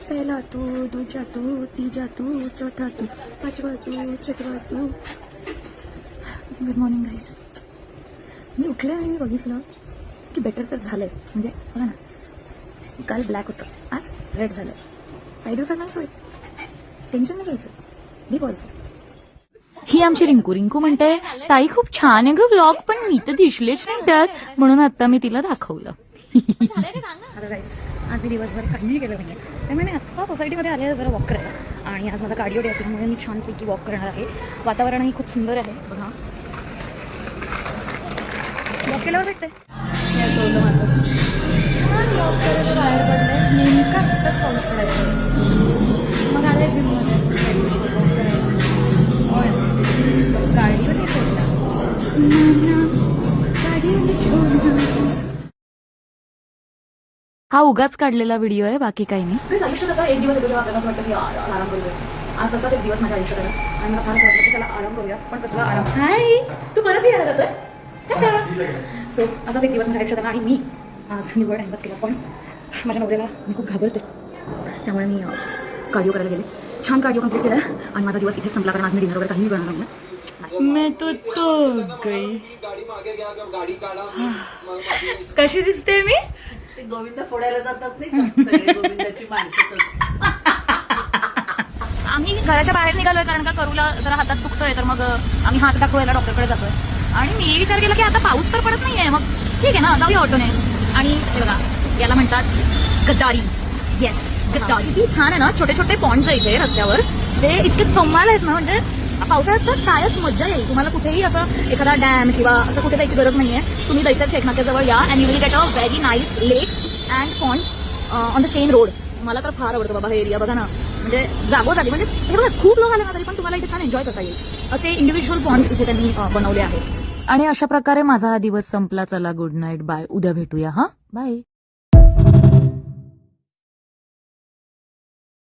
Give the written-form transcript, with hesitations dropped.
पहिला तू, दूजा तू, तीजा तू, चौथा तू, पाचवा तू, छठवा तू. Good morning guys. मी उठले आणि मी बघितलं की बेटर तर झालंय. म्हणजे बघा ना, काल ब्लॅक होतं, आज रेड झालंय. काही दिवसांना असं होईल. टेन्शन नाही घ्यायचं. मी बोलतो. ही आमची रिंकू. रिंकू म्हणते ताई खूप छान आहे ग व्लॉग, पण मी तर दिसलेच नाही त्यात, म्हणून आता मी तिला दाखवलं. आता गाईस, आज मी दिवसभर काहीही केलं नाही. त्यामुळे आत्ता सोसायटीमध्ये आले जरा वॉक करायला, आणि आज माझा कार्डिओ डे असल्यामुळे मी छानपैकी वॉक करणार आहे. वातावरणही खूप सुंदर आहे. बघा, वॉक केल्यावर भेटते. वॉक करायला बाहेर पडले, नेमका आत्ताच पाऊस पडायचं. मग आले जिममध्ये हा उगाच काढलेला व्हिडिओ आहे, बाकी काही नाही. आयुष्यात असा एक दिवस येतो जेव्हा आपल्याला असं वाटतं की आराम करूया. आज तसाच एक दिवस माझ्या आयुष्यात आला आणि मला फारच वाटलं की त्याला आराम करूया. पण कसला आराम. हाय, तू परत यायला जातोय. सो असाच एक दिवस माझ्या आयुष्यात आला आणि मी आज निवड टाइमपास केला. पण माझ्या नवऱ्याला मी खूप घाबरते, त्यामुळे मी कार्डिओ करायला गेले. छान कार्डिओ कंप्लीट केला आणि माझा दिवस इथेच संपला, कारण आज मी डिनर वगैरे काहीही करणार नाही. मैं तो गई. कशी दिसते मी? ते गोविंद फोडायला जातात नाही का, सगळे गोविंदाची माणसं. आम्ही घराच्या बाहेर निघालोय कारण का करूला जरा हातात दुखतोय, तर मग आम्ही हात दाखवायला डॉक्टरकडे जातोय. आणि मी विचार केला की आता पाऊस तर पडत नाहीये, मग ठीक आहे ना, जाऊया ऑटोने. आणि हे बघा, याला म्हणतात गद्दारी. येस, गद्दारी. किती छान आहे ना, छोटे छोटे पॉइंट्स आहे इथे रस्त्यावर, ते इतके कमाल आहेत ना. म्हणजे पावसाळ्यात तर कायच मजा येईल. तुम्हाला कुठेही असं एखादा डॅम किंवा असं कुठे जायची गरज नाहीये. तुम्ही दैसर शेखनाक्याजवळ या and you will get a very nice lakes and points on the same road. मला तर फार आवडतं बाबा हे एरिया. बघा ना, म्हणजे जागोजागी, म्हणजे हे बघा, खूप लोक आले ना तरी पण तुम्हाला इथे छान एन्जॉय करता येईल. असे इंडिव्हिज्युअल पॉइंट्स इथे त्यांनी बनवले आहेत. आणि अशा प्रकारे माझा हा दिवस संपला. चला, गुड नाईट, बाय. उद्या भेटूया. हा, बाय.